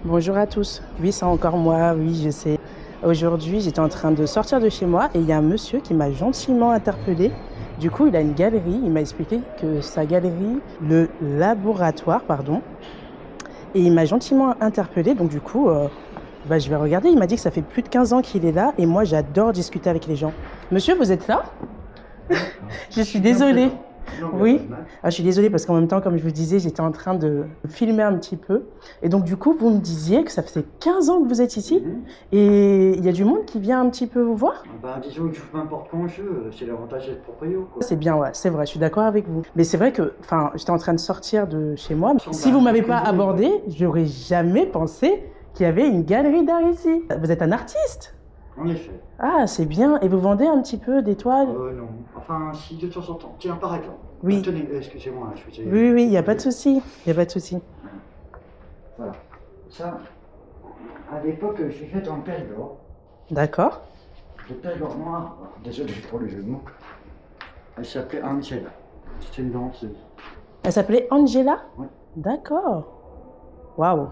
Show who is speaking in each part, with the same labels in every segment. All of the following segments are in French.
Speaker 1: Bonjour à tous. Oui, c'est encore moi, oui, je sais. Aujourd'hui, j'étais en train de sortir de chez moi et il y a un monsieur qui m'a gentiment interpellée. Du coup, il a une galerie. Il m'a expliqué que sa galerie, le laboratoire, pardon, et il m'a gentiment interpellée. Donc, du coup, je vais regarder. Il m'a dit que ça fait plus de 15 ans qu'il est là et moi, j'adore discuter avec les gens. Monsieur, vous êtes là? Je suis désolée. Oui, je suis désolée parce qu'en même temps, comme je vous disais, j'étais en train de filmer un petit peu. Et donc, du coup, vous me disiez que ça faisait 15 ans que vous êtes ici et il y a du monde qui vient un petit peu vous voir?
Speaker 2: Disons que je joue n'importe quand je veux, c'est l'avantage d'être proprio, quoi.
Speaker 1: C'est bien, ouais, c'est vrai, je suis d'accord avec vous. Mais c'est vrai que, j'étais en train de sortir de chez moi. Si vous m'avez pas abordé, j'aurais jamais pensé qu'il y avait une galerie d'art ici. Vous êtes un artiste?
Speaker 2: En effet.
Speaker 1: Ah, c'est bien. Et vous vendez un petit peu des toiles?
Speaker 2: Non. Enfin, si de temps en temps. Tiens, par exemple.
Speaker 1: Oui.
Speaker 2: Tenez, excusez-moi, je faisais...
Speaker 1: Oui, il n'y a pas de souci. Il n'y a pas de souci.
Speaker 2: Voilà. Ça, à l'époque, j'ai fait en Périgord.
Speaker 1: D'accord.
Speaker 2: Le Périgord noir, désolé pour le jeu de mots. Elle s'appelait Angela. C'était une danseuse.
Speaker 1: Elle s'appelait Angela?
Speaker 2: Oui.
Speaker 1: D'accord. Waouh.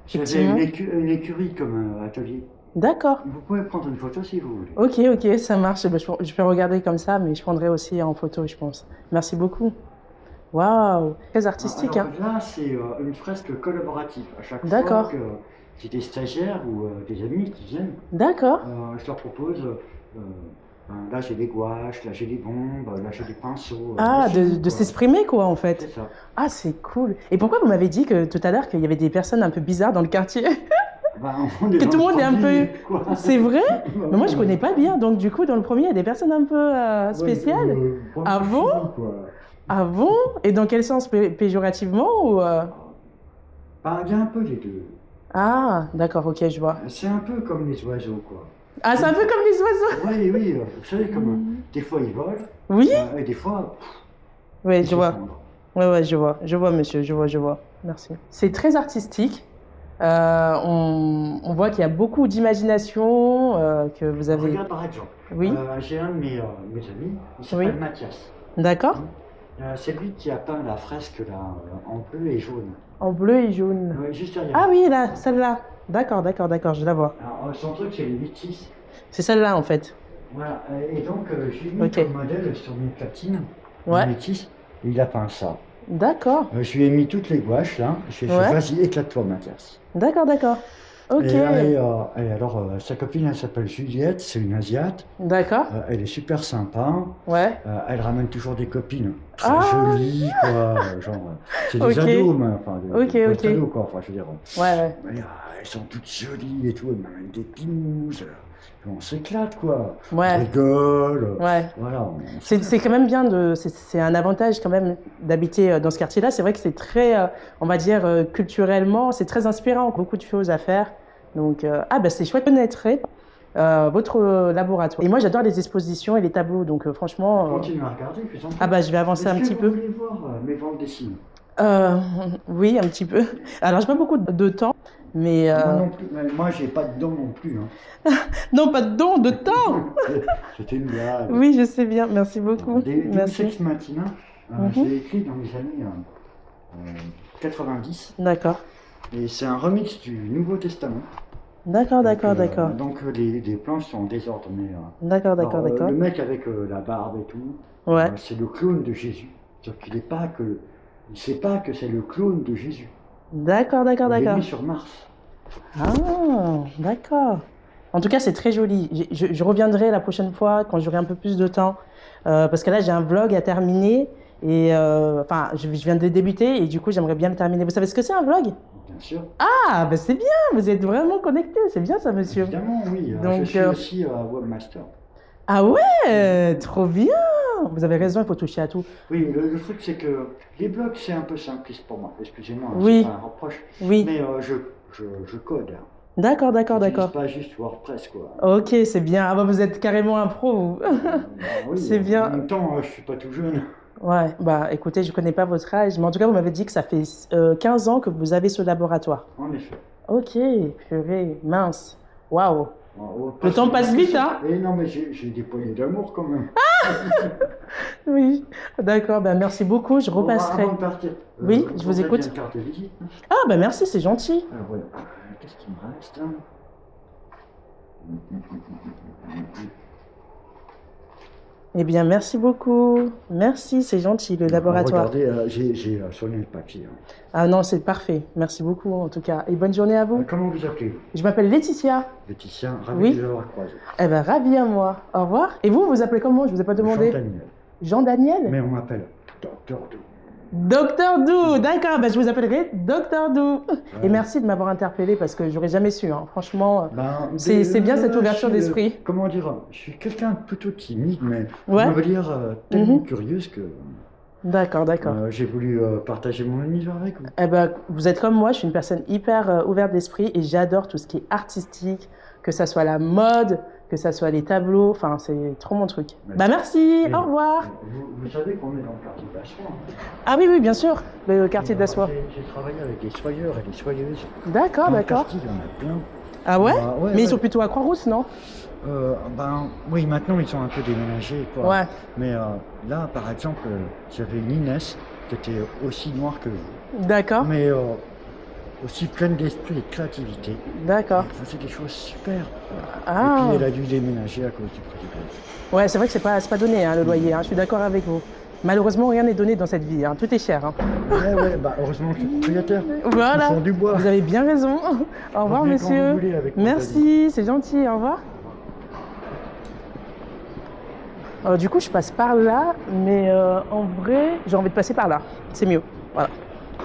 Speaker 2: J'avais une écurie comme atelier.
Speaker 1: D'accord.
Speaker 2: Vous pouvez prendre une photo si vous voulez.
Speaker 1: Ok, ça marche. Je peux regarder comme ça, mais je prendrai aussi en photo, je pense. Merci beaucoup. Waouh, très artistique.
Speaker 2: Alors, là, c'est une fresque collaborative. À chaque
Speaker 1: D'accord.
Speaker 2: fois que j'ai des stagiaires ou des amis qui viennent,
Speaker 1: D'accord.
Speaker 2: je leur propose, là j'ai des gouaches, là j'ai des bombes, là j'ai des pinceaux.
Speaker 1: De s'exprimer quoi en fait.
Speaker 2: C'est ça.
Speaker 1: Ah, c'est cool. Et pourquoi vous m'avez dit que tout à l'heure qu'il y avait des personnes un peu bizarres dans le quartier? Que tout le monde est un peu... C'est vrai? Mais moi je connais pas bien, donc du coup dans le premier il y a des personnes un peu spéciales. Ah bon? Ah bon? Et dans quel sens? Péjorativement ou
Speaker 2: Il y a un peu les deux.
Speaker 1: Ah, d'accord, ok, je vois.
Speaker 2: C'est un peu comme les oiseaux, quoi.
Speaker 1: Ah, c'est un peu comme les oiseaux?
Speaker 2: Oui, vous savez, comme des fois ils volent.
Speaker 1: Oui?
Speaker 2: Et des fois...
Speaker 1: Oui, je vois. Ouais, je vois, monsieur, je vois. Merci. C'est très artistique. On voit qu'il y a beaucoup d'imagination, que vous avez...
Speaker 2: Regarde par exemple.
Speaker 1: Oui.
Speaker 2: J'ai un de mes amis, il s'appelle Mathias.
Speaker 1: D'accord.
Speaker 2: C'est lui qui a peint la fresque là, en bleu et jaune.
Speaker 1: En bleu et jaune.
Speaker 2: Oui, juste derrière.
Speaker 1: Ah oui, là, celle-là. D'accord, je la vois.
Speaker 2: Alors, son truc, c'est les métis.
Speaker 1: C'est celle-là, en fait.
Speaker 2: Voilà, et donc j'ai mis comme modèle sur mes platines, les métis, et il a peint ça.
Speaker 1: D'accord.
Speaker 2: Je lui ai mis toutes les gouaches là, je lui ai fait, vas-y, éclate-toi, Mathias.
Speaker 1: D'accord. Ok.
Speaker 2: Et alors, sa copine, elle s'appelle Juliette, c'est une Asiate.
Speaker 1: D'accord.
Speaker 2: Elle est super sympa.
Speaker 1: Ouais.
Speaker 2: Elle ramène toujours des copines très jolies, quoi. Genre, c'est des ados, mais enfin, des ados, quoi. Enfin, je veux dire.
Speaker 1: Ouais.
Speaker 2: Mais, elles sont toutes jolies et tout, elles m'amènent des pinous. On s'éclate, quoi.
Speaker 1: Ouais.
Speaker 2: On rigole.
Speaker 1: Ouais.
Speaker 2: Voilà.
Speaker 1: C'est quand même bien c'est un avantage quand même d'habiter dans ce quartier-là. C'est vrai que c'est très, on va dire, culturellement, c'est très inspirant. Beaucoup de choses à faire. Donc, c'est chouette. Je connaîtrai votre laboratoire. Et moi, j'adore les expositions et les tableaux. Donc, franchement.
Speaker 2: Continue à regarder.
Speaker 1: Je vais avancer un petit peu.
Speaker 2: Vous voulez voir mes bandes dessinées?
Speaker 1: Oui, un petit peu. Alors, j'ai pas beaucoup de temps, mais.
Speaker 2: Moi non plus. Moi, j'ai pas de dents non plus. Hein.
Speaker 1: Non, pas de dons, de temps.
Speaker 2: C'était une blague.
Speaker 1: Oui, je sais bien. Merci beaucoup.
Speaker 2: Merci. Sex Machina, j'ai écrit dans les années 90.
Speaker 1: D'accord.
Speaker 2: Et c'est un remix du Nouveau Testament.
Speaker 1: D'accord.
Speaker 2: Donc les planches sont en désordre. Mais,
Speaker 1: d'accord.
Speaker 2: Le mec avec la barbe et tout, c'est le clone de Jésus. Sauf qu'il ne sait pas que c'est le clone de Jésus.
Speaker 1: D'accord.
Speaker 2: Il est mis sur Mars.
Speaker 1: Ah, d'accord. En tout cas, c'est très joli. Je reviendrai la prochaine fois quand j'aurai un peu plus de temps. Parce que là, j'ai un vlog à terminer. Et je viens de débuter et du coup, j'aimerais bien le terminer. Vous savez ce que c'est un vlog?
Speaker 2: Bien sûr.
Speaker 1: Ah, c'est bien. Vous êtes vraiment connecté. C'est bien ça, monsieur.
Speaker 2: Évidemment, oui. Donc, je suis aussi webmaster.
Speaker 1: Ah ouais, trop bien. Vous avez raison, il faut toucher à tout.
Speaker 2: Oui, le truc, c'est que les blogs, c'est un peu simpliste pour moi. Excusez-moi,
Speaker 1: oui.
Speaker 2: C'est pas un reproche.
Speaker 1: Oui.
Speaker 2: Mais je code.
Speaker 1: D'accord.
Speaker 2: Pas juste WordPress, quoi.
Speaker 1: Ok, c'est bien. Ah vous êtes carrément un pro, vous.
Speaker 2: Oui,
Speaker 1: c'est bien.
Speaker 2: En même temps, je suis pas tout jeune.
Speaker 1: Ouais, écoutez, je connais pas votre âge, mais en tout cas, vous m'avez dit que ça fait 15 ans que vous avez ce laboratoire.
Speaker 2: En effet.
Speaker 1: Ok, purée, mince. Waouh. Le temps passe vite, hein?
Speaker 2: Non, mais j'ai des poignées d'amour quand même.
Speaker 1: Oui, d'accord, ben merci beaucoup, je repasserai.
Speaker 2: Avant de partir,
Speaker 1: Oui, je vous écoute.
Speaker 2: Une carte de visite.
Speaker 1: Ah, ben merci, c'est gentil.
Speaker 2: Alors voilà, qu'est-ce qu'il me reste hein?
Speaker 1: Eh bien, merci beaucoup. Merci, c'est gentil, le laboratoire.
Speaker 2: Regardez, j'ai soigné le papier. Hein.
Speaker 1: Ah non, c'est parfait. Merci beaucoup, en tout cas. Et bonne journée à vous.
Speaker 2: Comment vous appelez-vous?
Speaker 1: Je m'appelle Laetitia.
Speaker 2: Laetitia, ravi
Speaker 1: Oui.
Speaker 2: de vous avoir croisé.
Speaker 1: Eh bien, ravi à moi. Au revoir. Et vous, vous appelez comment? Je vous ai pas demandé.
Speaker 2: Jean-Daniel.
Speaker 1: Jean-Daniel?
Speaker 2: Mais on m'appelle Docteur Dou.
Speaker 1: Docteur Dou, d'accord, ben, je vous appellerai Docteur Dou.
Speaker 2: Ouais.
Speaker 1: Et merci de m'avoir interpellé parce que j'aurais jamais su, hein. Franchement,
Speaker 2: Ben,
Speaker 1: c'est bien cette ouverture d'esprit.
Speaker 2: Comment dire, je suis quelqu'un de plutôt timide, mais
Speaker 1: Ouais.
Speaker 2: on va dire tellement curieuse que
Speaker 1: D'accord, d'accord.
Speaker 2: j'ai voulu partager mon univers avec vous.
Speaker 1: Eh ben, vous êtes comme moi, je suis une personne hyper ouverte d'esprit et j'adore tout ce qui est artistique, que ça soit la mode, que ça soit les tableaux, enfin c'est trop mon truc.
Speaker 2: Ouais.
Speaker 1: Bah merci,
Speaker 2: Et
Speaker 1: au revoir.
Speaker 2: Vous savez qu'on est dans le quartier d'Assois.
Speaker 1: Ah oui, oui, bien sûr, le quartier d'Assois.
Speaker 2: J'ai travaillé avec des soyeurs et des soyeuses.
Speaker 1: D'accord,
Speaker 2: Dans le
Speaker 1: d'accord.
Speaker 2: quartier, il y en a plein.
Speaker 1: Ah ouais,
Speaker 2: Bah, ouais,
Speaker 1: mais ils
Speaker 2: ouais.
Speaker 1: sont plutôt à Croix-Rousse, non?
Speaker 2: Ben oui, maintenant ils sont un peu déménagés, quoi.
Speaker 1: Ouais.
Speaker 2: Mais là, par exemple, j'avais une Inès qui était aussi noire que vous,
Speaker 1: D'accord,
Speaker 2: mais aussi pleine d'esprit et de créativité.
Speaker 1: d'accord.
Speaker 2: Elle faisait des choses super.
Speaker 1: Ah,
Speaker 2: Et puis elle a dû déménager à cause du prix du gaz.
Speaker 1: ouais, c'est vrai que c'est pas donné, hein, le loyer, hein. Je suis d'accord avec vous. Malheureusement, rien n'est donné dans cette vie, hein. Tout est cher, hein.
Speaker 2: Ouais, bah heureusement que je suis propriétaire.
Speaker 1: Voilà,
Speaker 2: Ils font du bois.
Speaker 1: vous avez bien raison. Au revoir,
Speaker 2: Revenez quand
Speaker 1: monsieur.
Speaker 2: vous voulez avec vos
Speaker 1: Merci, c'est gentil, au revoir. Du coup, je passe par là, mais en vrai, j'ai envie de passer par là. C'est mieux. Voilà.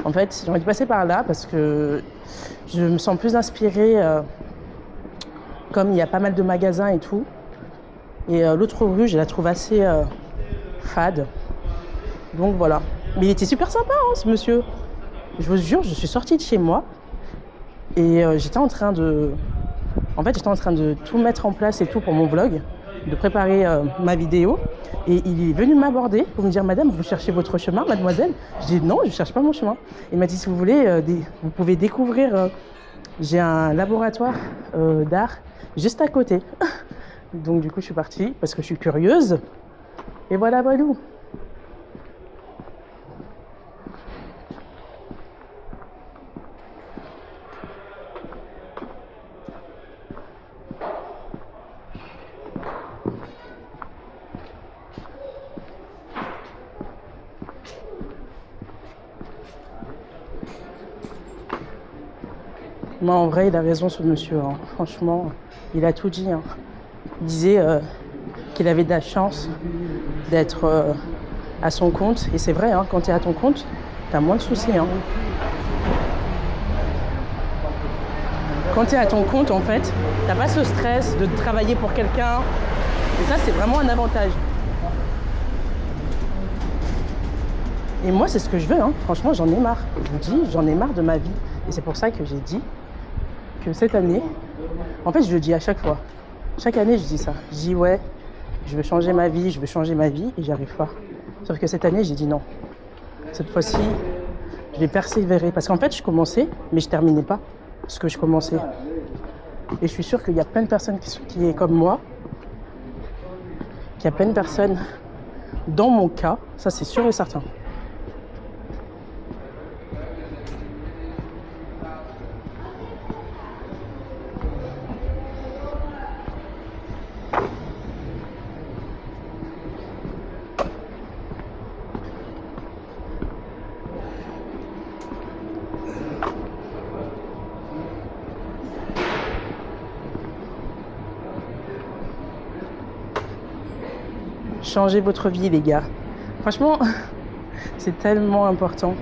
Speaker 1: En fait, j'ai envie de passer par là parce que je me sens plus inspirée, comme il y a pas mal de magasins et tout. Et l'autre rue, je la trouve assez fade. Donc voilà. Mais il était super sympa, hein, ce monsieur. Je vous jure, je suis sortie de chez moi et j'étais en train de... En fait, j'étais en train de tout mettre en place et tout pour mon vlog, de préparer ma vidéo. Et il est venu m'aborder pour me dire « Madame, vous cherchez votre chemin, mademoiselle ?» Je dis « Non, je ne cherche pas mon chemin. » Il m'a dit « Si vous voulez, vous pouvez découvrir... j'ai un laboratoire d'art juste à côté. » Donc du coup, je suis partie parce que je suis curieuse. Et voilà, voilà. Moi, en vrai, il a raison, ce monsieur. Hein. Franchement, il a tout dit. Hein. Il disait qu'il avait de la chance d'être à son compte. Et c'est vrai, hein, quand tu es à ton compte, tu as moins de soucis. Hein. Quand tu es à ton compte, en fait, tu n'as pas ce stress de travailler pour quelqu'un. Et ça, c'est vraiment un avantage. Et moi, c'est ce que je veux. Hein. Franchement, j'en ai marre. Je vous dis, j'en ai marre de ma vie. Et c'est pour ça que j'ai dit que cette année, en fait, je le dis à chaque fois. Chaque année, je dis ça. Je dis, ouais, je veux changer ma vie, je veux changer ma vie, et j'y arrive pas. Sauf que cette année, j'ai dit non. Cette fois-ci, je vais persévérer. Parce qu'en fait, je commençais, mais je terminais pas ce que je commençais. Et je suis sûre qu'il y a plein de personnes qui est comme moi, qu'il y a plein de personnes, dans mon cas, ça c'est sûr et certain. Changez votre vie, les gars. Franchement, c'est tellement important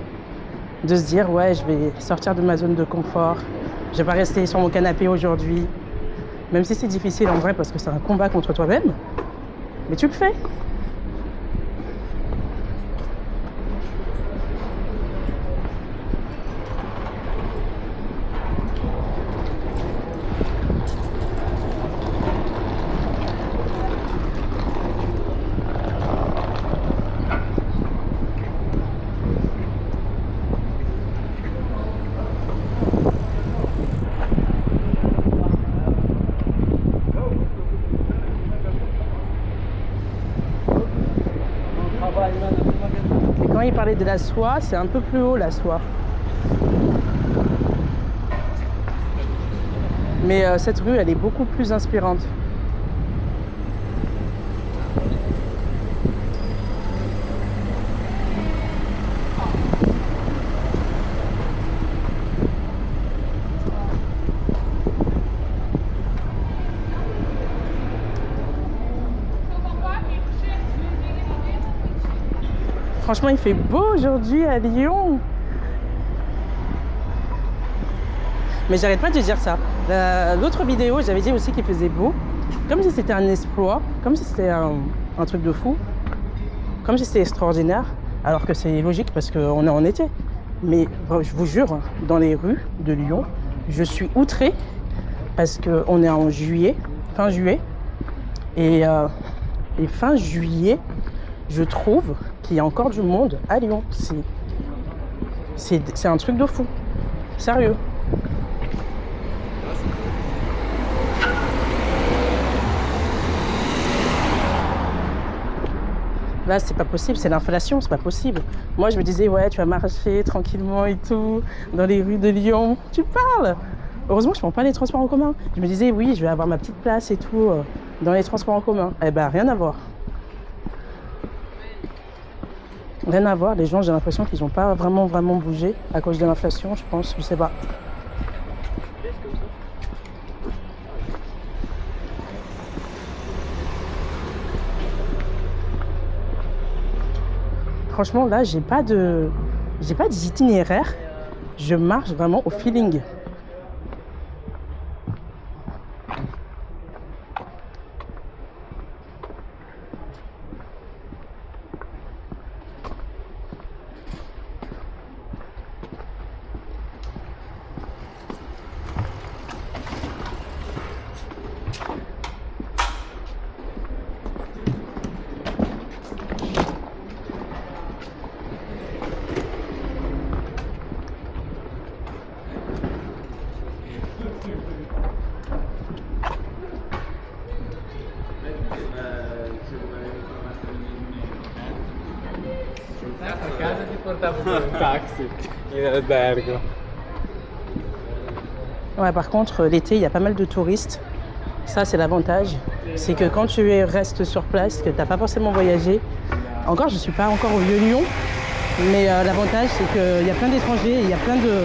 Speaker 1: de se dire, ouais, je vais sortir de ma zone de confort. Je vais pas rester sur mon canapé aujourd'hui. Même si c'est difficile en vrai parce que c'est un combat contre toi-même. Mais tu le fais. il parlait de la soie, c'est un peu plus haut la soie. Mais cette rue, elle est beaucoup plus inspirante. Franchement, il fait beau aujourd'hui à Lyon. Mais j'arrête pas de dire ça. L'autre vidéo, j'avais dit aussi qu'il faisait beau. Comme si c'était un exploit, comme si c'était un truc de fou, comme si c'était extraordinaire. Alors que c'est logique parce qu'on est en été. Mais je vous jure, dans les rues de Lyon, je suis outrée parce qu'on est en juillet, fin juillet. Et fin juillet, je trouve qu'il y a encore du monde à Lyon. C'est un truc de fou. Sérieux. Là, c'est pas possible, c'est l'inflation, c'est pas possible. Moi, je me disais, ouais, tu vas marcher tranquillement et tout, dans les rues de Lyon. Tu parles! Heureusement, je prends pas les transports en commun. Je me disais, oui, je vais avoir ma petite place et tout, dans les transports en commun. Eh ben, rien à voir. Rien à voir. Les gens, j'ai l'impression qu'ils n'ont pas vraiment bougé à cause de l'inflation, je pense, je sais pas. Franchement, là, j'ai pas d'itinéraire. Je marche vraiment au feeling.
Speaker 3: A casa ti portavo con un taxi in albergo.
Speaker 1: Ouais, par contre, l'été, il y a pas mal de touristes. Ça, c'est l'avantage. C'est que quand tu restes sur place, que tu n'as pas forcément voyagé, encore, je ne suis pas encore au Vieux-Lyon, mais l'avantage, c'est qu'il y a plein d'étrangers et il y a plein de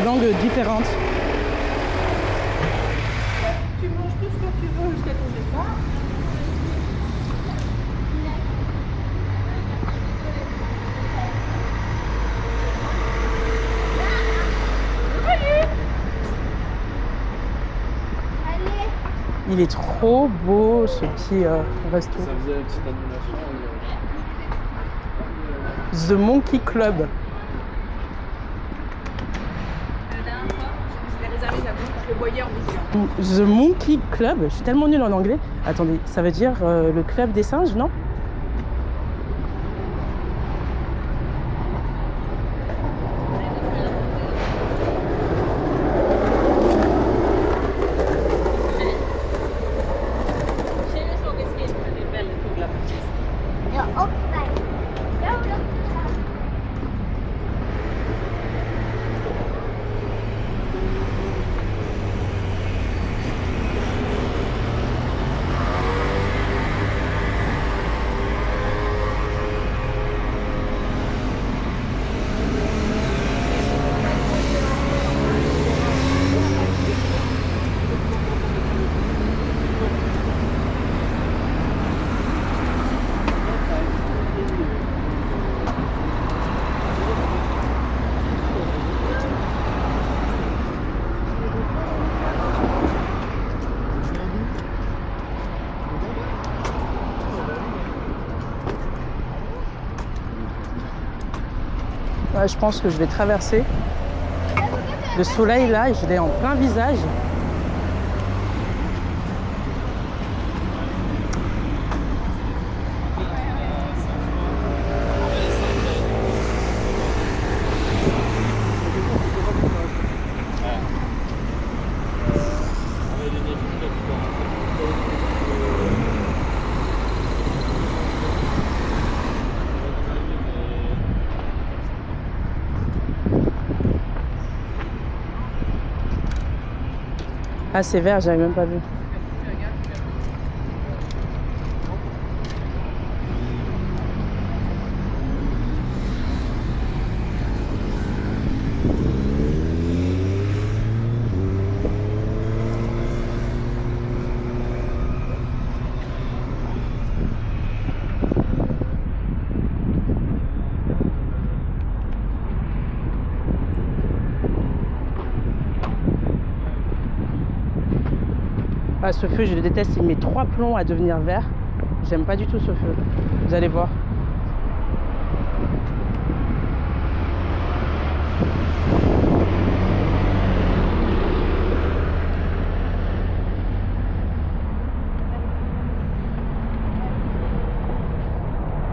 Speaker 1: langues différentes.
Speaker 4: Tu manges tout ce que tu veux jusqu'à ton départ.
Speaker 1: Il est trop beau, ce petit resto.
Speaker 3: Ça faisait une petite animation.
Speaker 1: The Monkey Club.
Speaker 4: La dernière fois, je l'ai réservé d'abord, je le voyais en vision.
Speaker 1: The Monkey Club, je suis tellement nulle en anglais. Attendez, ça veut dire le club des singes, non? Ouais, je pense que je vais traverser. Le soleil là, je l'ai en plein visage. Ah, c'est vert, j'avais même pas vu. Ah, ce feu, je le déteste, il met 3 plombs à devenir vert. J'aime pas du tout ce feu. Vous allez voir.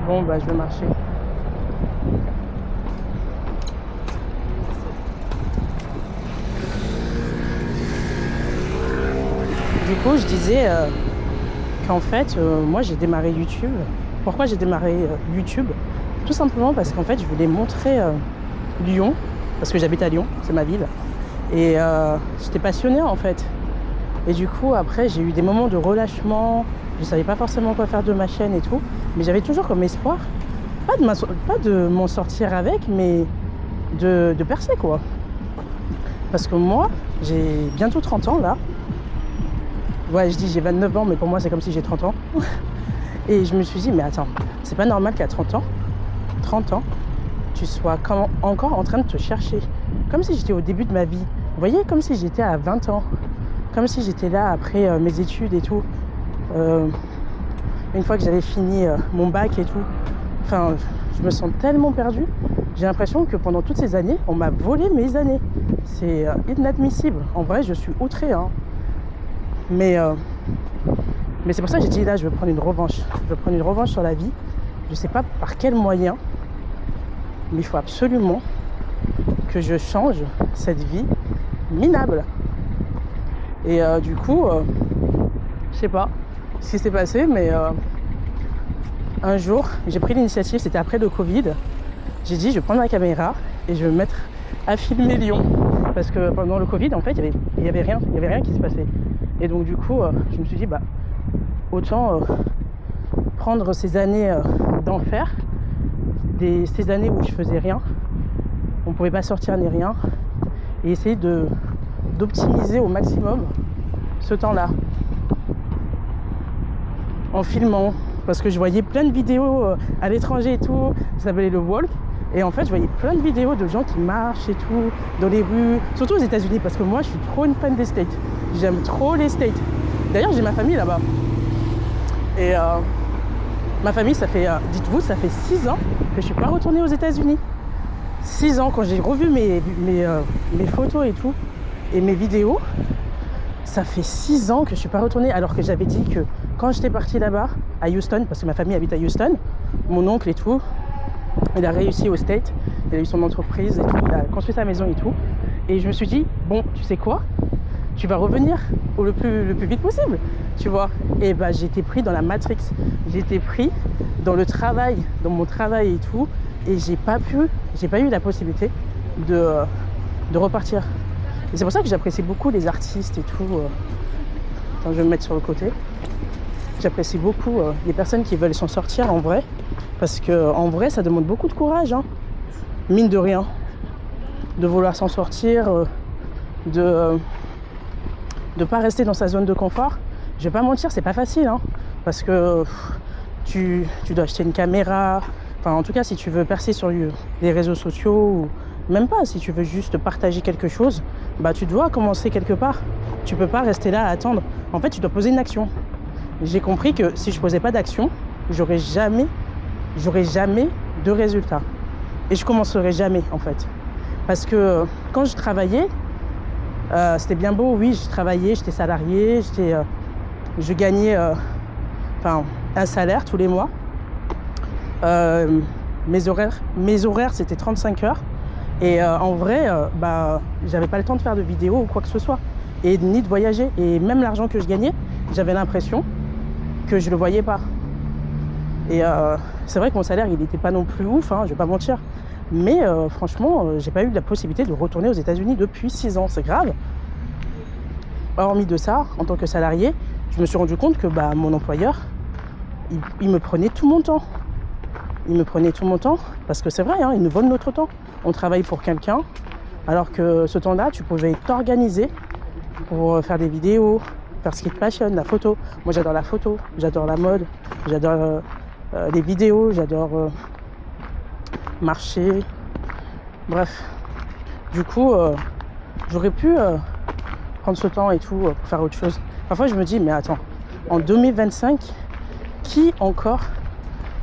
Speaker 1: Bon, bah, je vais marcher. Du coup, je disais qu'en fait, moi j'ai démarré YouTube. Pourquoi j'ai démarré YouTube? Tout simplement parce qu'en fait, je voulais montrer Lyon, parce que j'habite à Lyon, c'est ma ville. Et j'étais passionnée en fait. Et du coup, après, j'ai eu des moments de relâchement. Je savais pas forcément quoi faire de ma chaîne et tout. Mais j'avais toujours comme espoir, pas de m'en sortir avec, mais de percer quoi. Parce que moi, j'ai bientôt 30 ans là. Ouais, je dis j'ai 29 ans, mais pour moi c'est comme si j'ai 30 ans. Et je me suis dit, mais attends, c'est pas normal qu'à 30 ans, tu sois encore en train de te chercher. Comme si j'étais au début de ma vie. Vous voyez, comme si j'étais à 20 ans. Comme si j'étais là après mes études et tout. Une fois que j'avais fini mon bac et tout. Enfin, je me sens tellement perdue. J'ai l'impression que pendant toutes ces années, on m'a volé mes années. C'est inadmissible. En vrai, je suis outrée, hein. Mais c'est pour ça que j'ai dit là, je veux prendre une revanche. Je veux prendre une revanche sur la vie. Je sais pas par quel moyen, mais il faut absolument que je change cette vie minable. Et du coup, je sais pas ce qui s'est passé, mais un jour, j'ai pris l'initiative, c'était après le Covid. J'ai dit, je vais prendre ma caméra et je vais me mettre à filmer Lyon. Parce que pendant le Covid, en fait, il y avait rien qui se passait. Et donc du coup, je me suis dit, bah, autant prendre ces années d'enfer, ces années où je faisais rien, on pouvait pas sortir ni rien, et essayer d'optimiser au maximum ce temps-là. En filmant, parce que je voyais plein de vidéos à l'étranger et tout, ça s'appelait le walk. Et en fait, je voyais plein de vidéos de gens qui marchent et tout, dans les rues, surtout aux États-Unis, parce que moi, je suis trop une fan des States. J'aime trop les States. D'ailleurs, j'ai ma famille là-bas. Et ma famille, ça fait, dites-vous, ça fait 6 ans que je ne suis pas retournée aux États-Unis. 6 ans, quand j'ai revu mes photos et tout, et mes vidéos, ça fait 6 ans que je ne suis pas retournée, alors que j'avais dit que quand j'étais partie là-bas, à Houston, parce que ma famille habite à Houston, mon oncle et tout, il a réussi au States, il a eu son entreprise et tout, il a construit sa maison et tout. Et je me suis dit, bon, tu sais quoi, tu vas revenir le plus vite possible, tu vois. Et bah j'ai été pris dans la Matrix, j'ai été pris dans le travail, dans mon travail et tout. Et j'ai pas eu la possibilité de repartir. Et c'est pour ça que j'apprécie beaucoup les artistes et tout. Attends, je vais me mettre sur le côté. J'apprécie beaucoup les personnes qui veulent s'en sortir en vrai. Parce que en vrai, ça demande beaucoup de courage, hein. Mine de rien. De vouloir s'en sortir, de pas rester dans sa zone de confort. Je vais pas mentir, c'est pas facile, hein. Parce que tu dois acheter une caméra. Enfin, en tout cas, si tu veux percer sur les réseaux sociaux, ou même pas, si tu veux juste partager quelque chose, bah tu dois commencer quelque part. Tu peux pas rester là à attendre. En fait, tu dois poser une action. J'ai compris que si je posais pas d'action, j'aurais jamais de résultats. Et je commencerai jamais, en fait. Parce que quand je travaillais, c'était bien beau, oui, je travaillais, j'étais salarié, je gagnais un salaire tous les mois. Mes horaires c'était 35 heures. Et en vrai, j'avais pas le temps de faire de vidéos ou quoi que ce soit. Et ni de voyager. Et même l'argent que je gagnais, j'avais l'impression que je le voyais pas. Et c'est vrai que mon salaire, il n'était pas non plus ouf, hein, je vais pas mentir. Mais franchement, j'ai pas eu la possibilité de retourner aux États-Unis depuis 6 ans. C'est grave. hormis de ça, en tant que salarié, je me suis rendu compte que mon employeur, il me prenait tout mon temps. Il me prenait tout mon temps, parce que c'est vrai, hein, il nous vole notre temps. On travaille pour quelqu'un, alors que ce temps-là, tu pouvais t'organiser pour faire des vidéos, faire ce qui te passionne, la photo. Moi, j'adore la photo, j'adore la mode, j'adore les vidéos, j'adore marcher. Bref, du coup, j'aurais pu prendre ce temps et tout pour faire autre chose. Parfois, je me dis, mais attends, en 2025, qui encore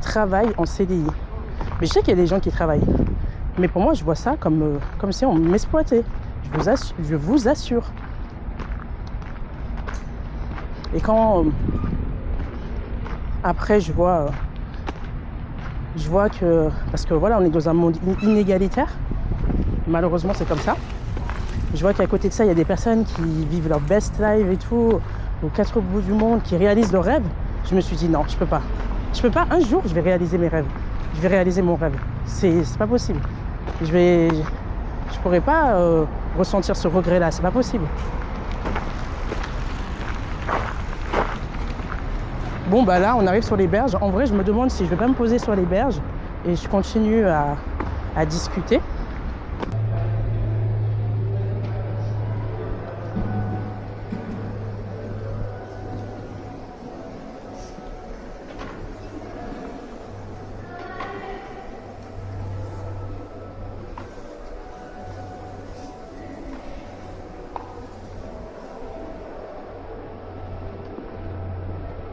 Speaker 1: travaille en CDI? Mais je sais qu'il y a des gens qui travaillent. Mais pour moi, je vois ça comme si on m'exploitait. Je vous assure. Et quand après je vois que, parce que voilà, on est dans un monde inégalitaire, malheureusement c'est comme ça. Je vois qu'à côté de ça, il y a des personnes qui vivent leur best life et tout, aux quatre bouts du monde, qui réalisent leurs rêves. Je me suis dit non, je peux pas. Je peux pas, un jour je vais réaliser mes rêves. Je vais réaliser mon rêve. C'est pas possible. Je pourrais pas ressentir ce regret là, c'est pas possible. Bon là on arrive sur les berges. En vrai je me demande si je vais pas me poser sur les berges et je continue à discuter.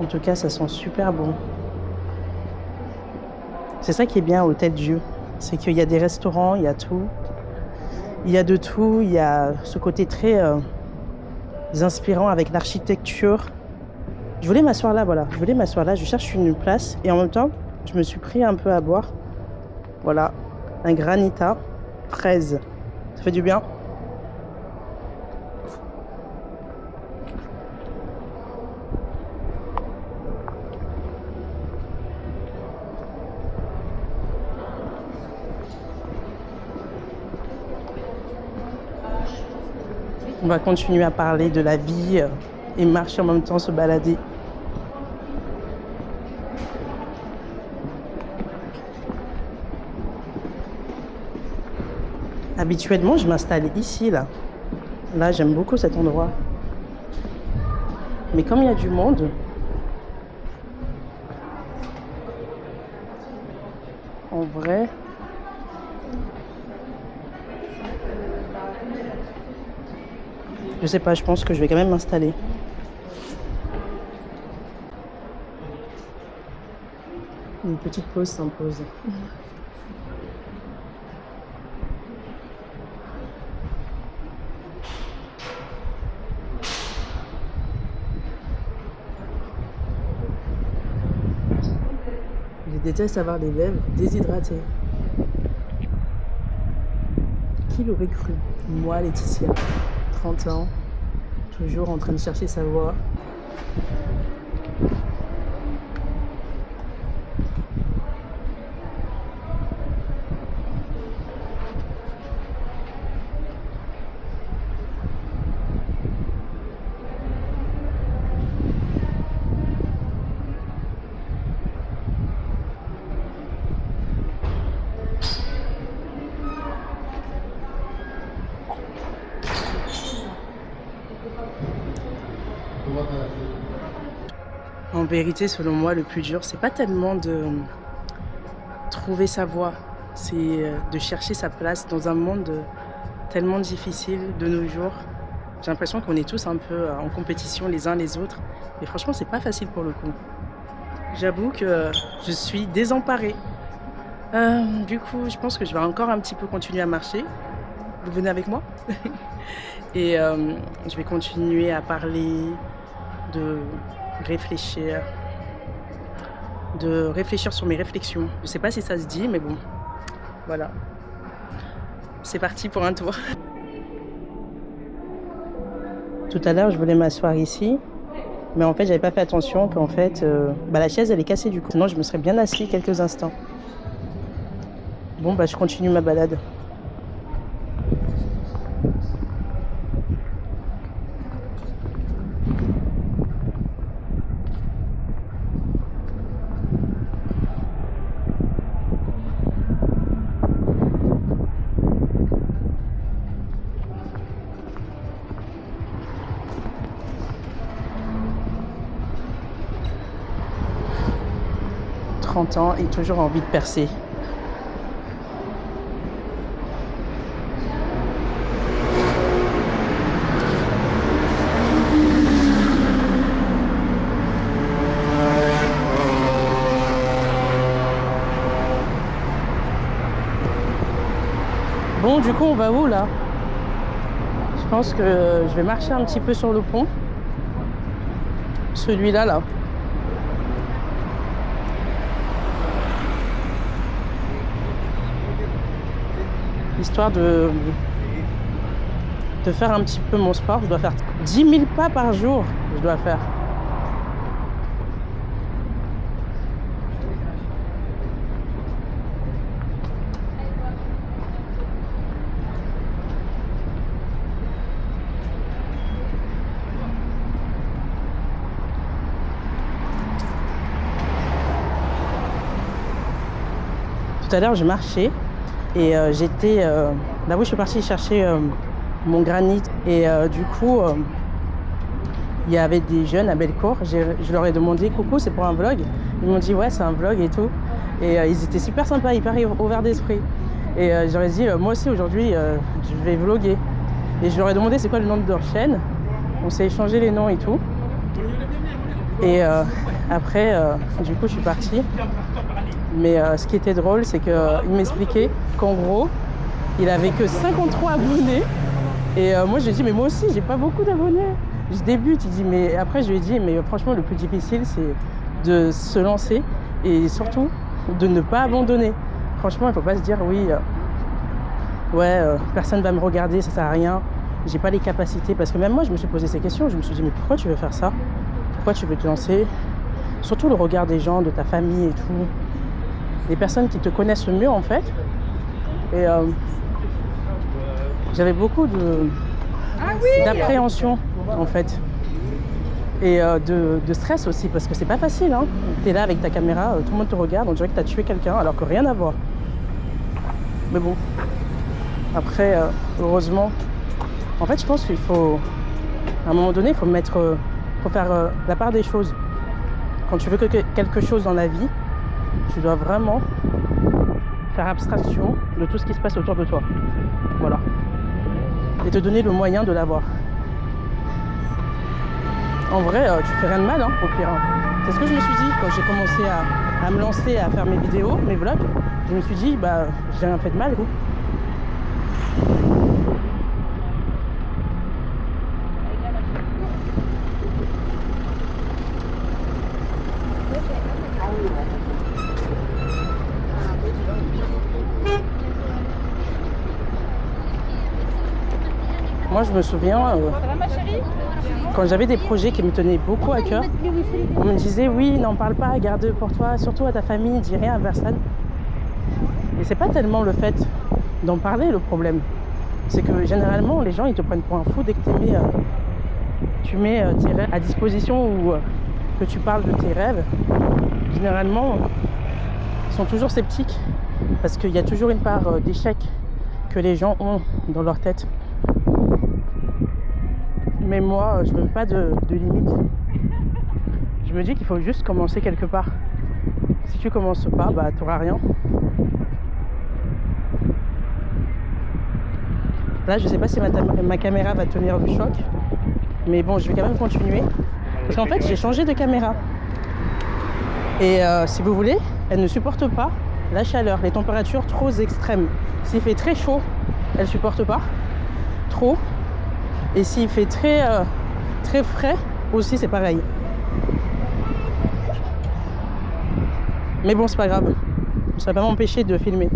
Speaker 1: En tout cas, ça sent super bon. C'est ça qui est bien à Hôtel Dieu. C'est qu'il y a des restaurants, il y a tout. Il y a de tout. Il y a ce côté très inspirant avec l'architecture. Je voulais m'asseoir là, voilà. Je voulais m'asseoir là. Je cherche une place. Et en même temps, je me suis pris un peu à boire. Voilà. Un granita fraise. Ça fait du bien. On va continuer à parler de la vie et marcher en même temps, se balader. Habituellement, je m'installe ici, là. Là, j'aime beaucoup cet endroit. Mais comme il y a du monde, en vrai, je sais pas, je pense que je vais quand même m'installer. Une petite pause s'impose. Je déteste avoir les lèvres déshydratées. Qui l'aurait cru? Moi, Laetitia, 30 ans, toujours en train de chercher sa voie. En vérité, selon moi, le plus dur, c'est pas tellement de trouver sa voie, c'est de chercher sa place dans un monde tellement difficile de nos jours. J'ai l'impression qu'on est tous un peu en compétition les uns les autres. Et franchement, c'est pas facile pour le coup. J'avoue que je suis désemparée. Du coup, je pense que je vais encore un petit peu continuer à marcher. Vous venez avec moi? Et je vais continuer à parler, de réfléchir sur mes réflexions. Je sais pas si ça se dit, mais bon, voilà. C'est parti pour un tour. Tout à l'heure, je voulais m'asseoir ici, mais en fait, j'avais pas fait attention qu'en fait, la chaise, elle est cassée du coup. Sinon, je me serais bien assis quelques instants. Bon, je continue ma balade. 30 ans et toujours envie de percer. Bon, du coup, on va où là? Je pense que je vais marcher un petit peu sur le pont. Celui-là, là. Histoire de faire un petit peu mon sport. Je dois faire 10 000 pas par jour. Je dois faire. Tout à l'heure, j'ai marché et j'étais là où je suis partie chercher mon granit et du coup il y avait des jeunes à Bellecour. Je leur ai demandé coucou, c'est pour un vlog. Ils m'ont dit ouais, c'est un vlog et tout, et ils étaient super sympas, hyper ouverts d'esprit, et je leur ai dit moi aussi aujourd'hui je vais vlogger, et je leur ai demandé c'est quoi le nom de leur chaîne. On s'est échangé les noms et tout, et après du coup je suis partie. Mais ce qui était drôle, c'est qu'il m'expliquait qu'en gros, il avait que 53 abonnés. Et moi, je lui ai dit, mais moi aussi, j'ai pas beaucoup d'abonnés. Je débute. Il dit, mais après, je lui ai dit, mais franchement, le plus difficile, c'est de se lancer et surtout de ne pas abandonner. Franchement, il faut pas se dire, oui, personne va me regarder, ça sert à rien. J'ai pas les capacités. Parce que même moi, je me suis posé ces questions. Je me suis dit, mais pourquoi tu veux faire ça? Pourquoi tu veux te lancer? Surtout le regard des gens, de ta famille et tout. Des personnes qui te connaissent mieux en fait, et j'avais beaucoup d'appréhension en fait, et de stress aussi, parce que c'est pas facile, hein. Tu es là avec ta caméra, tout le monde te regarde, on dirait que tu as tué quelqu'un alors que rien à voir. Mais bon, après heureusement, en fait je pense qu'il faut, à un moment donné, il faut faire la part des choses. Quand tu veux quelque chose dans la vie, tu dois vraiment faire abstraction de tout ce qui se passe autour de toi. Voilà. Et te donner le moyen de l'avoir. En vrai, tu fais rien de mal, hein, au pire. C'est ce que je me suis dit quand j'ai commencé à me lancer, à faire mes vidéos, mes vlogs. Je me suis dit, bah, j'ai rien fait de mal, quoi. Moi, je me souviens, quand j'avais des projets qui me tenaient beaucoup à cœur, on me disait oui, n'en parle pas, garde pour toi, surtout à ta famille, dis rien à personne. Et c'est pas tellement le fait d'en parler le problème. C'est que généralement, les gens ils te prennent pour un fou dès que tu mets tes rêves à disposition, ou que tu parles de tes rêves. Généralement, ils sont toujours sceptiques parce qu'il y a toujours une part d'échec que les gens ont dans leur tête. Mais moi, je ne me mets pas de limite. Je me dis qu'il faut juste commencer quelque part. Si tu commences pas, bah tu n'auras rien. Là, je sais pas si ma caméra va tenir le choc. Mais bon, je vais quand même continuer. Parce qu'en fait, j'ai changé de caméra. Et si vous voulez, elle ne supporte pas la chaleur, les températures trop extrêmes. S'il fait très chaud, elle ne supporte pas trop. Et s'il fait très frais, aussi c'est pareil. Mais bon, c'est pas grave. Ça va pas m'empêcher de filmer.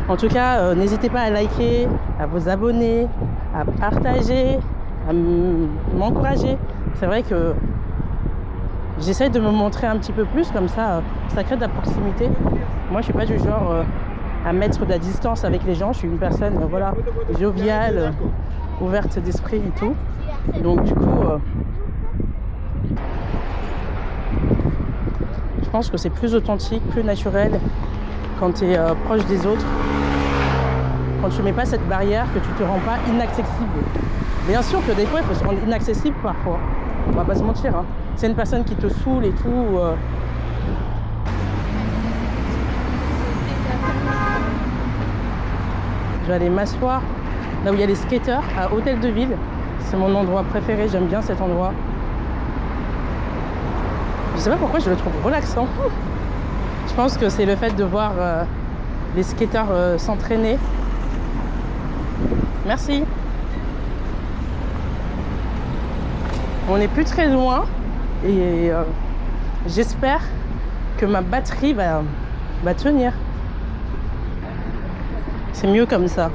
Speaker 1: En tout cas, n'hésitez pas à liker, à vous abonner, à partager, à m'encourager. C'est vrai que j'essaie de me montrer un petit peu plus, comme ça, ça crée de la proximité. Moi, je suis pas du genre à mettre de la distance avec les gens. Je suis une personne, voilà, joviale, ouverte d'esprit et tout. Donc, du coup, je pense que c'est plus authentique, plus naturel quand tu es proche des autres. quand tu mets pas cette barrière, que tu te rends pas inaccessible. Bien sûr que des fois, il faut se rendre inaccessible parfois. On va pas se mentir. Hein. C'est une personne qui te saoule et tout. Je vais aller m'asseoir là où il y a les skateurs, à Hôtel de Ville. C'est mon endroit préféré, j'aime bien cet endroit. Je sais pas pourquoi je le trouve relaxant. Je pense que c'est le fait de voir les skateurs s'entraîner. Merci. On n'est plus très loin et j'espère que ma batterie va tenir. C'est mieux comme ça.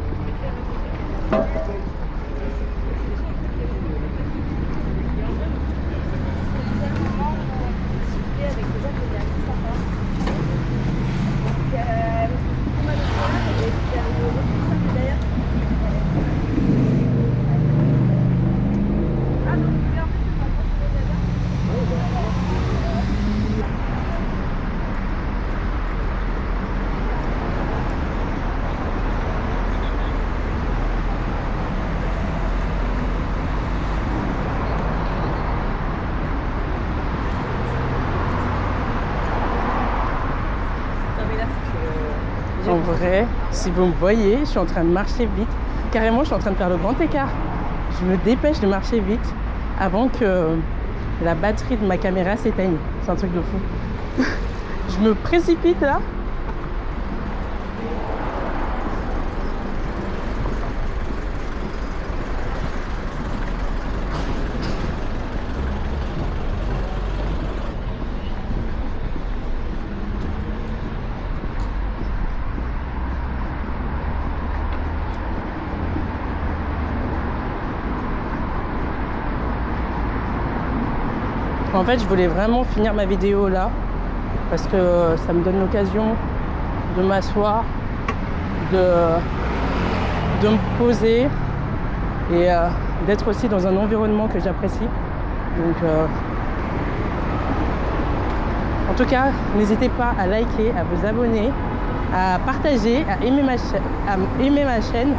Speaker 1: En vrai, si vous me voyez, je suis en train de marcher vite. Carrément, je suis en train de faire le grand écart. Je me dépêche de marcher vite avant que la batterie de ma caméra s'éteigne. C'est un truc de fou. Je me précipite là. En fait, je voulais vraiment finir ma vidéo là parce que ça me donne l'occasion de m'asseoir, de me poser et d'être aussi dans un environnement que j'apprécie. Donc, en tout cas, n'hésitez pas à liker, à vous abonner, à partager, à aimer ma chaîne.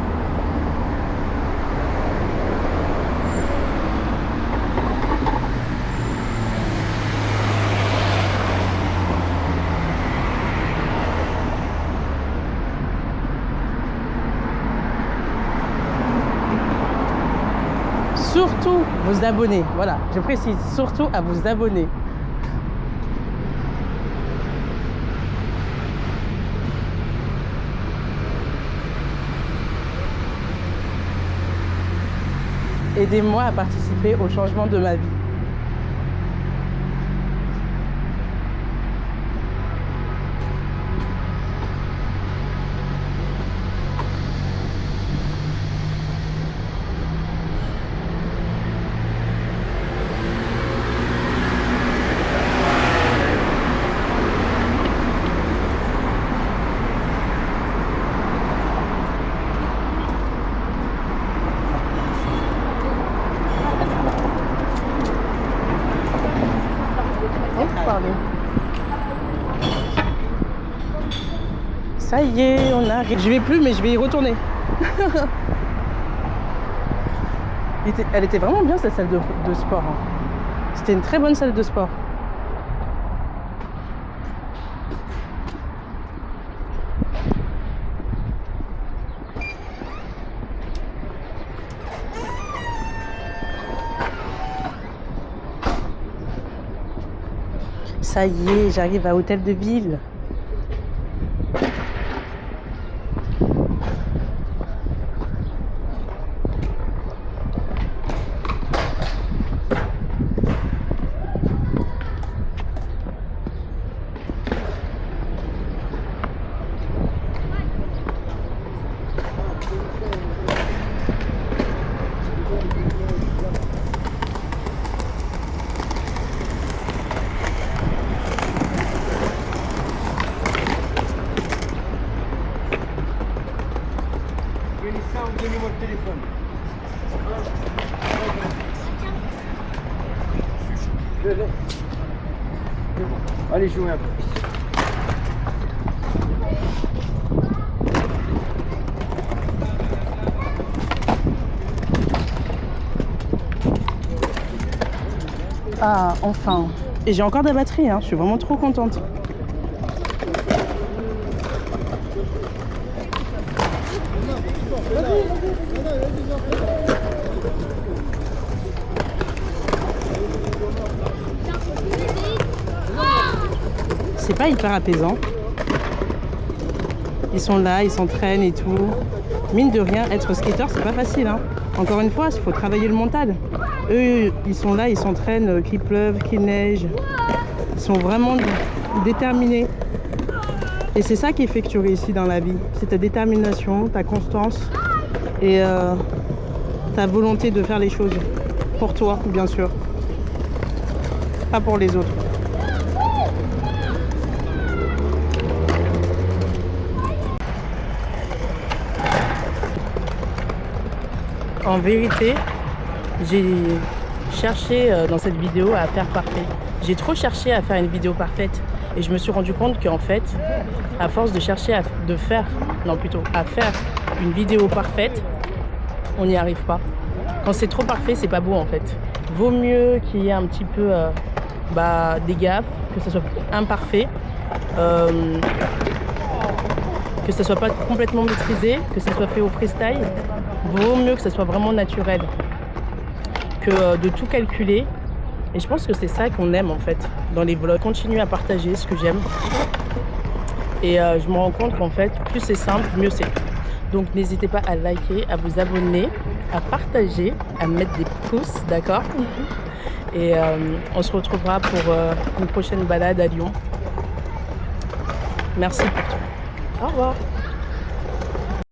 Speaker 1: Surtout vous abonner, voilà, je précise, surtout à vous abonner. Aidez-moi à participer au changement de ma vie. Ça y est, on arrive. Je vais plus, mais je vais y retourner. Elle était vraiment bien cette salle de sport. Hein. C'était une très bonne salle de sport. Ça y est, j'arrive à Hôtel de Ville.
Speaker 2: Donnez-moi le téléphone. Je l'ai. Allez jouer un peu.
Speaker 1: Ah, enfin. Et j'ai encore de la batterie, hein. Je suis vraiment trop contente. C'est pas hyper apaisant. Ils sont là, ils s'entraînent et tout. Mine de rien, être skateur, c'est pas facile, hein. Encore une fois, il faut travailler le mental. Eux, ils sont là, ils s'entraînent, qu'il pleuve, qu'il neige. Ils sont vraiment déterminés. Et c'est ça qui fait que tu réussis dans la vie. C'est ta détermination, ta constance et ta volonté de faire les choses. Pour toi, bien sûr. Pas pour les autres. En vérité, j'ai cherché dans cette vidéo à faire parfait. J'ai trop cherché à faire une vidéo parfaite et je me suis rendu compte qu'en fait, à force de chercher à faire une vidéo parfaite, on n'y arrive pas. Quand c'est trop parfait, c'est pas beau en fait. Vaut mieux qu'il y ait un petit peu des gaffes, que ça soit imparfait, que ça soit pas complètement maîtrisé, que ça soit fait au freestyle. Vaut mieux que ça soit vraiment naturel que de tout calculer. Et je pense que c'est ça qu'on aime en fait dans les vlogs. Continuer à partager ce que j'aime. Et je me rends compte qu'en fait, plus c'est simple, mieux c'est. Donc n'hésitez pas à liker, à vous abonner, à partager, à mettre des pouces, d'accord? Et on se retrouvera pour une prochaine balade à Lyon. Merci pour tout. Au revoir.